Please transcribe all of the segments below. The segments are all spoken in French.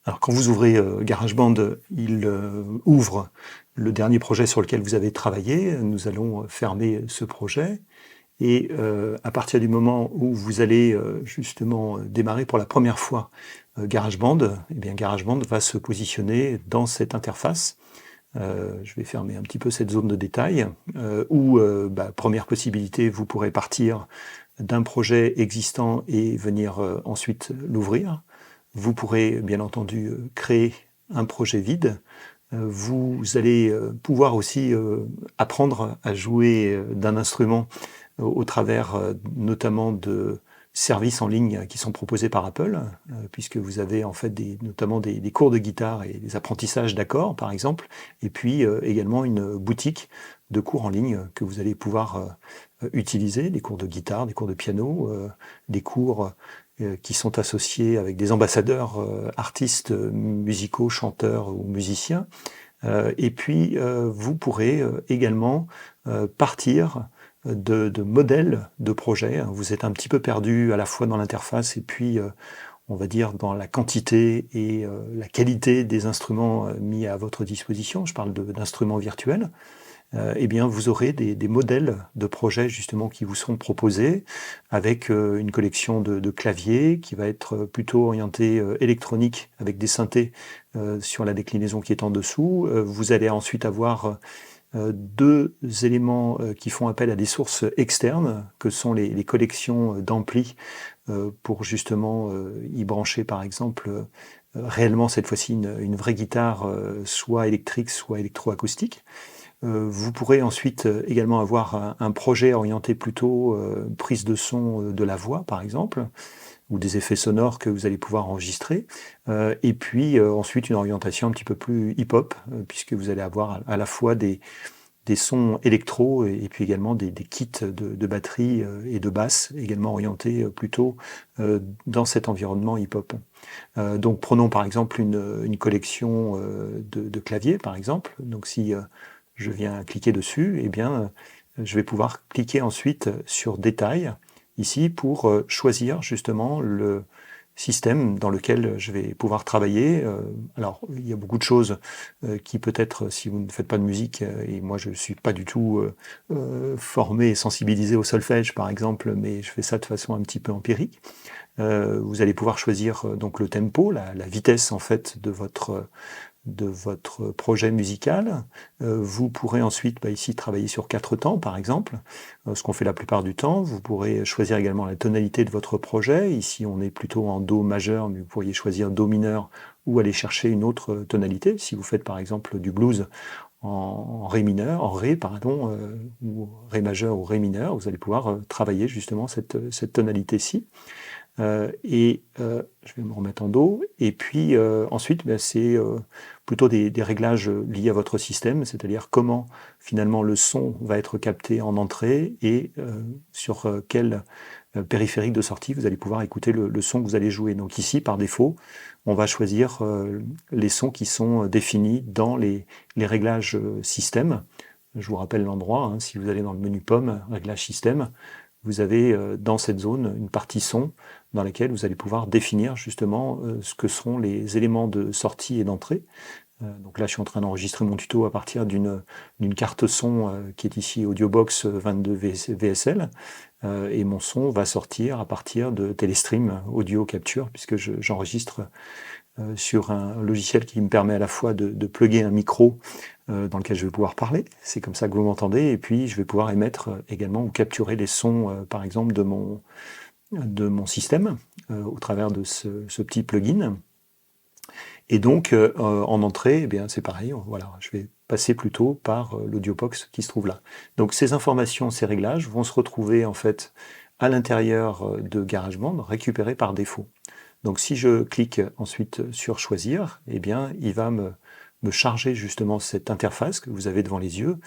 Alors quand vous ouvrez GarageBand, il ouvre le dernier projet sur lequel vous avez travaillé. Nous allons fermer ce projet et à partir du moment où vous allez justement démarrer pour la première fois GarageBand, eh bien GarageBand va se positionner dans cette interface. Je vais fermer un petit peu cette zone de détail où, première possibilité, vous pourrez partir d'un projet existant et venir ensuite l'ouvrir. Vous pourrez bien entendu créer un projet vide. Vous allez pouvoir aussi apprendre à jouer d'un instrument au travers notamment de services en ligne qui sont proposés par Apple, puisque vous avez en fait notamment des cours de guitare et des apprentissages d'accords par exemple, et puis également une boutique de cours en ligne que vous allez pouvoir utiliser, des cours de guitare, des cours de piano, des cours qui sont associés avec des ambassadeurs artistes musicaux, chanteurs ou musiciens. Et puis, vous pourrez également partir de modèles de projets. Vous êtes un petit peu perdu à la fois dans l'interface et puis, on va dire, dans la quantité et la qualité des instruments mis à votre disposition. Je parle d'instruments virtuels. Eh bien, vous aurez des modèles de projets justement qui vous seront proposés avec une collection de claviers qui va être plutôt orientée électronique avec des synthés sur la déclinaison qui est en dessous. Vous allez ensuite avoir deux éléments qui font appel à des sources externes, que sont les collections d'amplis pour justement y brancher par exemple réellement cette fois-ci une vraie guitare soit électrique, soit électroacoustique. Vous pourrez ensuite également avoir un projet orienté plutôt prise de son de la voix, par exemple, ou des effets sonores que vous allez pouvoir enregistrer. Et puis ensuite une orientation un petit peu plus hip-hop, puisque vous allez avoir à la fois des sons électro et puis également des kits de batterie et de basse, également orientés plutôt dans cet environnement hip-hop. Donc prenons par exemple une collection de claviers, par exemple. Donc si je viens cliquer dessus, eh bien, je vais pouvoir cliquer ensuite sur Détail, ici, pour choisir justement le système dans lequel je vais pouvoir travailler. Alors, il y a beaucoup de choses qui peut-être, si vous ne faites pas de musique, et moi je ne suis pas du tout formé et sensibilisé au solfège, par exemple, mais je fais ça de façon un petit peu empirique. Vous allez pouvoir choisir donc le tempo, la vitesse en fait de votre projet musical. Vous pourrez ensuite ici travailler sur 4 temps par exemple, ce qu'on fait la plupart du temps. Vous pourrez choisir également la tonalité de votre projet. Ici on est plutôt en Do majeur, mais vous pourriez choisir Do mineur ou aller chercher une autre tonalité. Si vous faites par exemple du blues en Ré mineur, en Ré pardon, ou Ré majeur ou Ré mineur, vous allez pouvoir travailler justement cette tonalité-ci. Je vais me remettre en Do. Et puis ensuite, c'est plutôt des réglages liés à votre système, c'est-à-dire comment finalement le son va être capté en entrée et sur quel périphérique de sortie vous allez pouvoir écouter le son que vous allez jouer. Donc ici, par défaut, on va choisir les sons qui sont définis dans les réglages système. Je vous rappelle l'endroit, hein, si vous allez dans le menu pomme, réglage système, vous avez dans cette zone une partie son dans laquelle vous allez pouvoir définir justement ce que seront les éléments de sortie et d'entrée. Donc là, je suis en train d'enregistrer mon tuto à partir d'une carte son qui est ici AudioBox 22 VSL. Et mon son va sortir à partir de Telestream Audio Capture, puisque j'enregistre sur un logiciel qui me permet à la fois de plugger un micro dans lequel je vais pouvoir parler, c'est comme ça que vous m'entendez, et puis je vais pouvoir émettre également ou capturer les sons, par exemple, de mon système au travers de ce petit plugin. Et donc, en entrée, eh bien, c'est pareil, voilà, je vais passer plutôt par l'AudioBox qui se trouve là. Donc ces informations, ces réglages vont se retrouver en fait à l'intérieur de GarageBand, récupérés par défaut. Donc si je clique ensuite sur choisir, eh bien il va me charger justement cette interface que vous avez devant les yeux,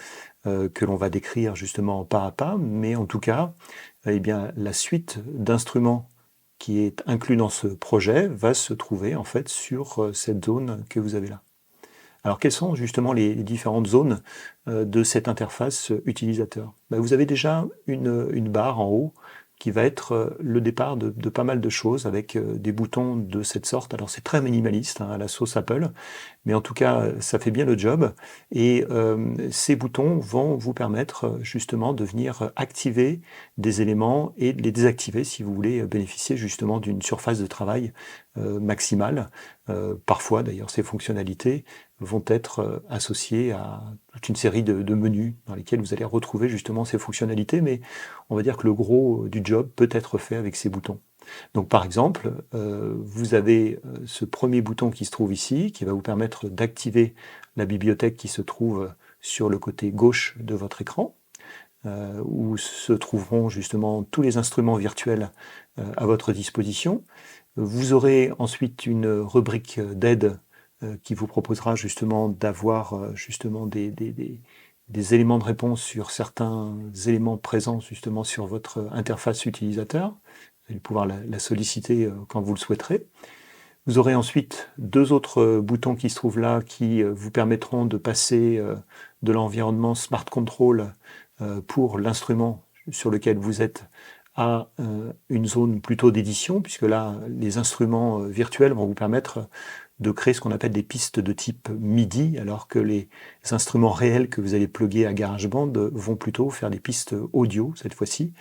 que l'on va décrire justement pas à pas, mais en tout cas, eh bien la suite d'instruments qui est inclus dans ce projet va se trouver en fait sur cette zone que vous avez là. Alors quelles sont justement les différentes zones de cette interface utilisateur? Vous avez déjà une barre en haut qui va être le départ de pas mal de choses avec des boutons de cette sorte. Alors c'est très minimaliste, hein, à la sauce Apple, mais en tout cas, ça fait bien le job. Et ces boutons vont vous permettre justement de venir activer des éléments et de les désactiver si vous voulez bénéficier justement d'une surface de travail maximale. Parfois, d'ailleurs, ces fonctionnalités vont être associées à toute une série de menus dans lesquels vous allez retrouver justement ces fonctionnalités, mais on va dire que le gros du job peut être fait avec ces boutons. Donc par exemple, vous avez ce premier bouton qui se trouve ici, qui va vous permettre d'activer la bibliothèque qui se trouve sur le côté gauche de votre écran, où se trouveront justement tous les instruments virtuels à votre disposition. Vous aurez ensuite une rubrique d'aide qui vous proposera justement d'avoir justement des éléments de réponse sur certains éléments présents justement sur votre interface utilisateur. Vous allez pouvoir la solliciter quand vous le souhaiterez. Vous aurez ensuite deux autres boutons qui se trouvent là qui vous permettront de passer de l'environnement Smart Control pour l'instrument sur lequel vous êtes à une zone plutôt d'édition, puisque là, les instruments virtuels vont vous permettre de créer ce qu'on appelle des pistes de type MIDI, alors que les instruments réels que vous allez plugger à GarageBand vont plutôt faire des pistes audio cette fois-ci.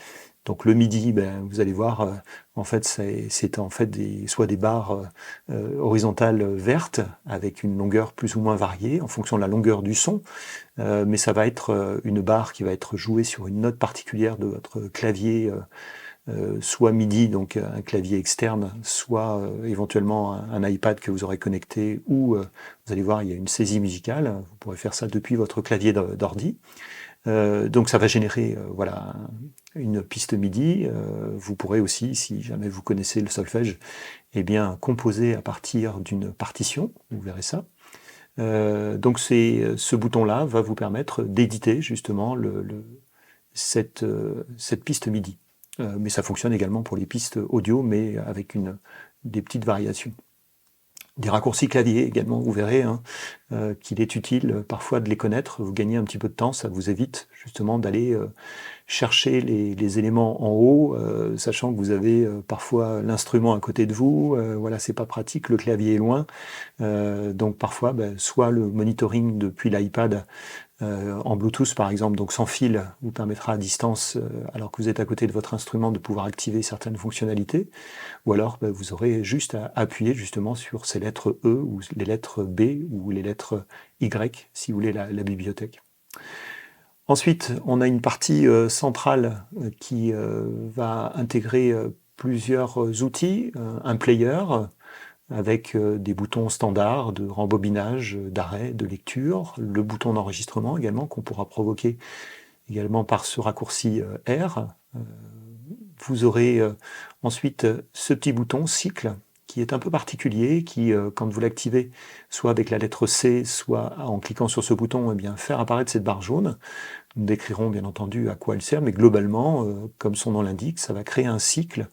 Donc le MIDI, vous allez voir, en fait, c'est en fait soit des barres horizontales vertes avec une longueur plus ou moins variée en fonction de la longueur du son, mais ça va être une barre qui va être jouée sur une note particulière de votre clavier, soit MIDI, donc un clavier externe, soit éventuellement un iPad que vous aurez connecté, ou vous allez voir, il y a une saisie musicale. Vous pourrez faire ça depuis votre clavier d'ordi. Donc ça va générer voilà, une piste MIDI. Vous pourrez aussi, si jamais vous connaissez le solfège, eh bien, composer à partir d'une partition, vous verrez ça. Donc ce bouton-là va vous permettre d'éditer justement cette piste MIDI. Mais ça fonctionne également pour les pistes audio, mais avec des petites variations. Des raccourcis clavier également, vous verrez qu'il est utile parfois de les connaître, vous gagnez un petit peu de temps, ça vous évite justement d'aller chercher les éléments en haut, sachant que vous avez parfois l'instrument à côté de vous, voilà, c'est pas pratique, le clavier est loin, donc parfois soit le monitoring depuis l'iPad en Bluetooth par exemple, donc sans fil, vous permettra à distance, alors que vous êtes à côté de votre instrument, de pouvoir activer certaines fonctionnalités, ou alors vous aurez juste à appuyer justement sur ces lettres E, ou les lettres B, ou les lettres Y, si vous voulez la bibliothèque. Ensuite, on a une partie centrale qui va intégrer plusieurs outils, un player, avec des boutons standards de rembobinage, d'arrêt, de lecture, le bouton d'enregistrement également qu'on pourra provoquer également par ce raccourci R. Vous aurez ensuite ce petit bouton cycle qui est un peu particulier, qui quand vous l'activez, soit avec la lettre C, soit en cliquant sur ce bouton, eh bien, faire apparaître cette barre jaune. Nous décrirons bien entendu à quoi elle sert, mais globalement, comme son nom l'indique, ça va créer un cycle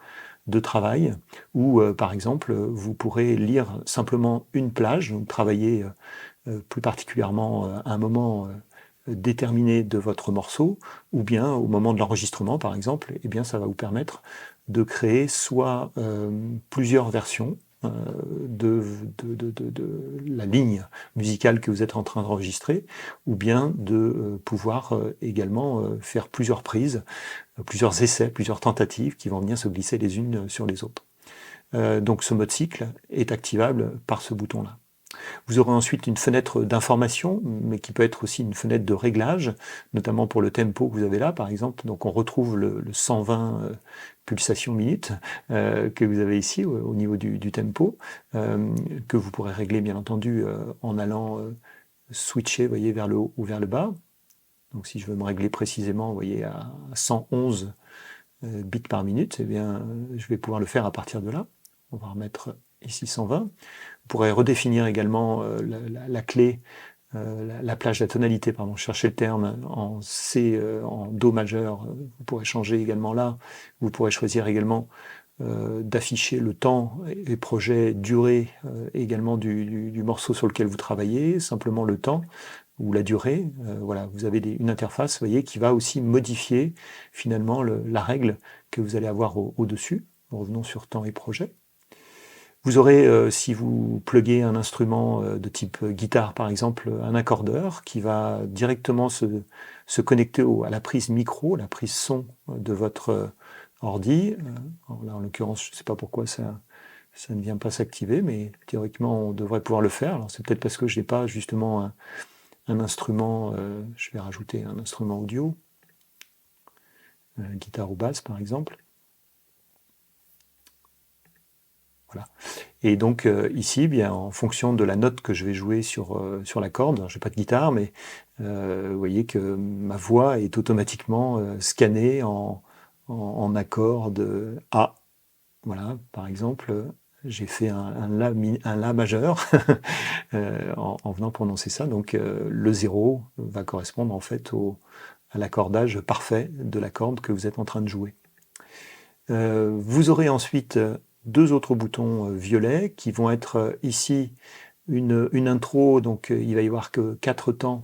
de travail où, par exemple, vous pourrez lire simplement une plage, donc travailler plus particulièrement à un moment déterminé de votre morceau, ou bien au moment de l'enregistrement, par exemple, eh bien, ça va vous permettre de créer soit plusieurs versions de la ligne musicale que vous êtes en train d'enregistrer, ou bien de pouvoir également faire plusieurs prises, plusieurs essais, plusieurs tentatives qui vont venir se glisser les unes sur les autres. Donc ce mode cycle est activable par ce bouton-là. Vous aurez ensuite une fenêtre d'information, mais qui peut être aussi une fenêtre de réglage, notamment pour le tempo que vous avez là, par exemple. Donc on retrouve le 120 pulsations minutes que vous avez ici au niveau du tempo, que vous pourrez régler bien entendu en allant switcher, voyez, vers le haut ou vers le bas. Donc si je veux me régler précisément, vous voyez, à 111 bits par minute, eh bien, je vais pouvoir le faire à partir de là. On va remettre ici 120. Vous pourrez redéfinir également la clé, la plage, la tonalité, pardon, je cherchais le terme, en C, en Do majeur. Vous pourrez changer également là. Vous pourrez choisir également d'afficher le temps et projet durée également du morceau sur lequel vous travaillez, simplement le temps. ou la durée. Voilà, vous avez une interface, vous voyez, qui va aussi modifier finalement la règle que vous allez avoir au-dessus. Revenons sur temps et projet. Vous aurez, si vous pluguez un instrument de type guitare par exemple, un accordeur qui va directement se connecter à la prise micro, la prise son de votre ordi. Là, en l'occurrence, je ne sais pas pourquoi ça ne vient pas s'activer, mais théoriquement, on devrait pouvoir le faire. Alors, c'est peut-être parce que je n'ai pas justement un instrument, je vais rajouter un instrument audio, guitare ou basse par exemple. Voilà. Et donc ici, bien, en fonction de la note que je vais jouer sur la corde, je n'ai pas de guitare, mais vous voyez que ma voix est automatiquement scannée en accord de A. Voilà, par exemple, j'ai fait un La majeur en venant prononcer ça. Donc le 0 va correspondre en fait à l'accordage parfait de la corde que vous êtes en train de jouer. Vous aurez ensuite deux autres boutons violets qui vont être ici une intro, donc il va y avoir que 4 temps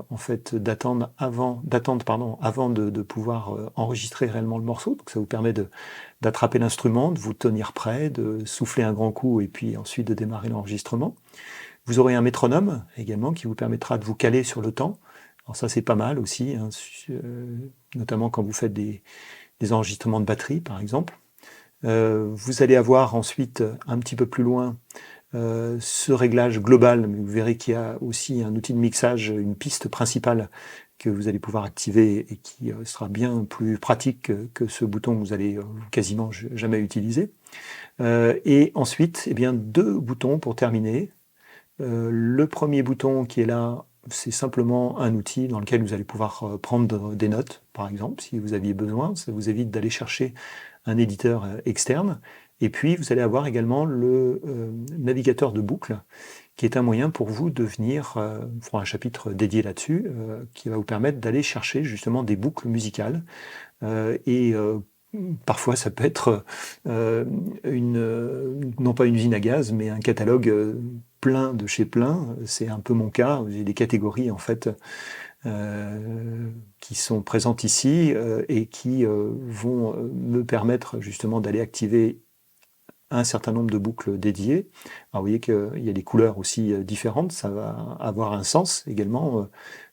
en fait d'attendre avant de pouvoir enregistrer réellement le morceau. Donc ça vous permet d'attraper l'instrument, de vous tenir prêt, de souffler un grand coup et puis ensuite de démarrer l'enregistrement. Vous aurez un métronome également qui vous permettra de vous caler sur le temps. Alors ça c'est pas mal aussi, hein, notamment quand vous faites des enregistrements de batterie par exemple. Vous allez avoir ensuite un petit peu plus loin ce réglage global, mais vous verrez qu'il y a aussi un outil de mixage, une piste principale que vous allez pouvoir activer et qui sera bien plus pratique que ce bouton que vous allez quasiment jamais utiliser. Et ensuite, eh bien, deux boutons pour terminer. Le premier bouton qui est là, c'est simplement un outil dans lequel vous allez pouvoir prendre des notes, par exemple, si vous aviez besoin. Ça vous évite d'aller chercher un éditeur externe. Et puis, vous allez avoir également le navigateur de boucle, qui est un moyen pour vous de venir, on fera un chapitre dédié là-dessus, qui va vous permettre d'aller chercher justement des boucles musicales. Parfois, ça peut être non pas une usine à gaz, mais un catalogue plein de chez plein. C'est un peu mon cas. J'ai des catégories en fait qui sont présentes ici et qui vont me permettre justement d'aller activer un certain nombre de boucles dédiées. Alors, vous voyez qu'il y a des couleurs aussi différentes. Ça va avoir un sens également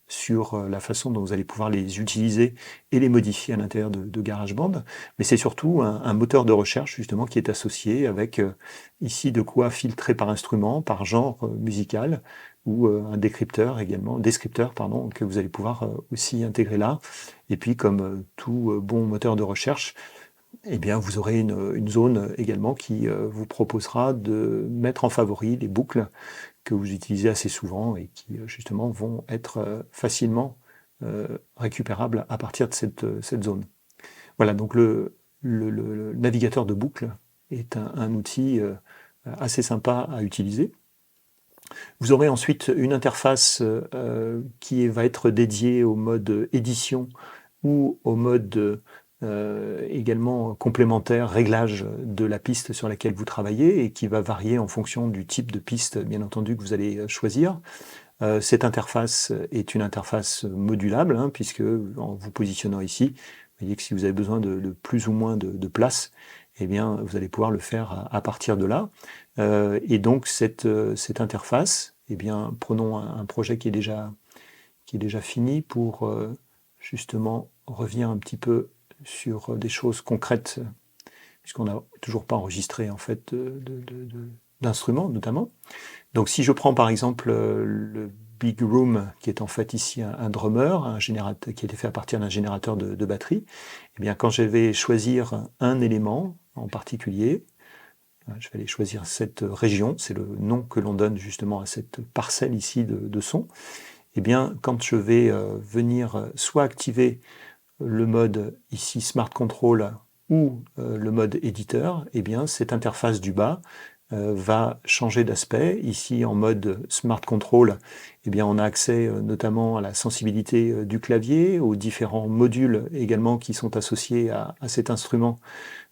sur la façon dont vous allez pouvoir les utiliser et les modifier à l'intérieur de GarageBand. Mais c'est surtout un moteur de recherche justement qui est associé avec ici de quoi filtrer par instrument, par genre musical, ou un descripteur pardon, que vous allez pouvoir aussi intégrer là. Et puis comme tout bon moteur de recherche, eh bien, vous aurez une zone également qui vous proposera de mettre en favori les boucles que vous utilisez assez souvent et qui justement vont être facilement récupérables à partir de cette zone. Voilà, donc le navigateur de boucles est un outil assez sympa à utiliser. Vous aurez ensuite une interface qui va être dédiée au mode édition ou au mode également complémentaire, réglage de la piste sur laquelle vous travaillez et qui va varier en fonction du type de piste, bien entendu, que vous allez choisir. Cette interface est une interface modulable, hein, puisque en vous positionnant ici, vous voyez que si vous avez besoin de plus ou moins de place, eh bien, vous allez pouvoir le faire à partir de là. Et donc, cette interface, eh bien, prenons un projet qui est déjà fini pour justement revenir un petit peu sur des choses concrètes, puisqu'on n'a toujours pas enregistré en fait d'instruments notamment. Donc si je prends par exemple le Big Room, qui est en fait ici un drummer, un générateur qui a été fait à partir d'un générateur de batterie, eh bien quand je vais choisir un élément en particulier, je vais aller choisir cette région, c'est le nom que l'on donne justement à cette parcelle ici de son. Eh bien quand je vais venir soit activer le mode ici Smart Control ou le mode éditeur, eh bien cette interface du bas va changer d'aspect. Ici en mode Smart Control, eh bien on a accès notamment à la sensibilité du clavier, aux différents modules également qui sont associés à cet instrument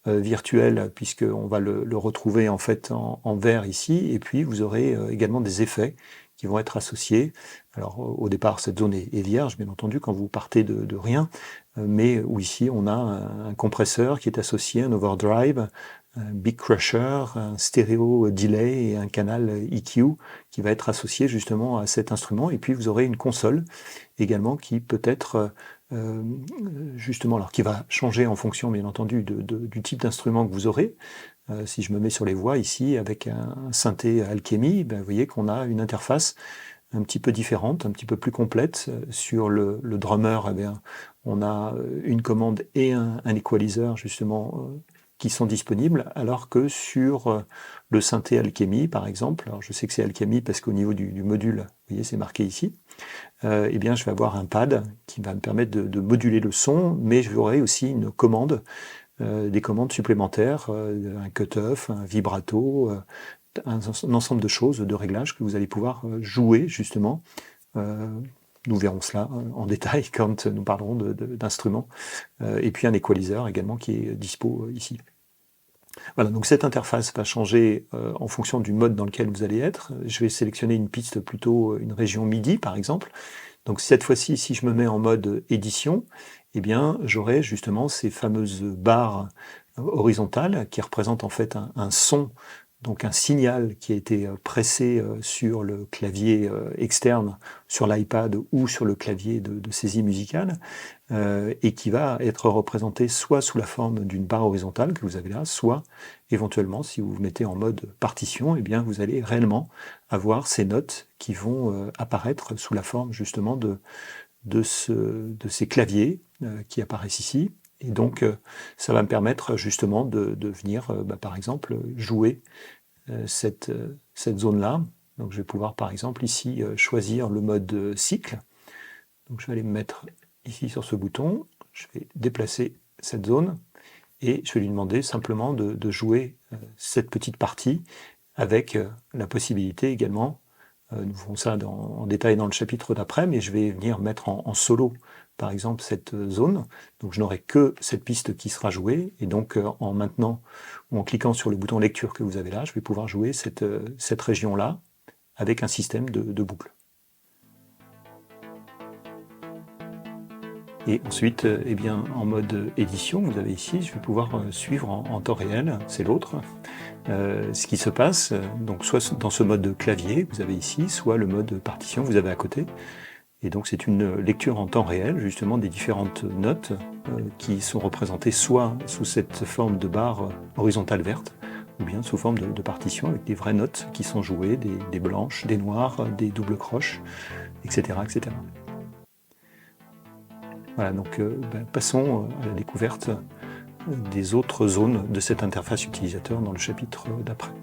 virtuel, puisqu'on va le retrouver en fait en vert ici, et puis vous aurez également des effets qui vont être associés. Alors au départ, cette zone est vierge, bien entendu, quand vous partez de rien, mais où ici on a un compresseur qui est associé, un overdrive, un big crusher, un stéréo delay et un canal EQ qui va être associé justement à cet instrument. Et puis vous aurez une console également qui peut être justement, alors qui va changer en fonction bien entendu du type d'instrument que vous aurez. Si je me mets sur les voix ici avec un synthé Alchemy, ben, vous voyez qu'on a une interface un petit peu différente, un petit peu plus complète. Sur le drummer, eh bien, on a une commande et un equalizer justement qui sont disponibles, alors que sur le synthé Alchemy par exemple, alors je sais que c'est Alchemy parce qu'au niveau du module, vous voyez c'est marqué ici, eh bien je vais avoir un pad qui va me permettre de moduler le son, mais j'aurai aussi une commande, des commandes supplémentaires, un cut-off, un vibrato, un ensemble de choses, de réglages que vous allez pouvoir jouer justement. Nous verrons cela en détail quand nous parlerons d'instruments. Et puis un equalizer également qui est dispo ici. Voilà, donc cette interface va changer en fonction du mode dans lequel vous allez être. Je vais sélectionner une piste plutôt, une région MIDI par exemple. Donc cette fois-ci, si je me mets en mode édition, eh bien j'aurai justement ces fameuses barres horizontales qui représentent en fait un son, donc un signal qui a été pressé sur le clavier externe, sur l'iPad ou sur le clavier de saisie musicale, et qui va être représenté soit sous la forme d'une barre horizontale que vous avez là, soit éventuellement, si vous vous mettez en mode partition, eh bien vous allez réellement avoir ces notes qui vont apparaître sous la forme justement de ces claviers qui apparaissent ici. Et donc, ça va me permettre justement de venir, par exemple, jouer cette zone-là. Donc, je vais pouvoir, par exemple, ici, choisir le mode cycle. Donc, je vais aller me mettre ici sur ce bouton. Je vais déplacer cette zone et je vais lui demander simplement de jouer cette petite partie avec la possibilité également, nous verrons ça en détail dans le chapitre d'après, mais je vais venir mettre en solo, par exemple, cette zone. Donc je n'aurai que cette piste qui sera jouée, et donc en maintenant, ou en cliquant sur le bouton lecture que vous avez là, je vais pouvoir jouer cette région-là avec un système de boucles. Et ensuite, eh bien, en mode édition, vous avez ici, je vais pouvoir suivre en temps réel, c'est l'autre, ce qui se passe, donc soit dans ce mode clavier, vous avez ici, soit le mode partition, vous avez à côté. Et donc c'est une lecture en temps réel, justement, des différentes notes qui sont représentées soit sous cette forme de barre horizontale verte, ou bien sous forme de partition avec des vraies notes qui sont jouées, des blanches, des noires, des doubles croches, etc. etc. Voilà, donc passons à la découverte des autres zones de cette interface utilisateur dans le chapitre d'après.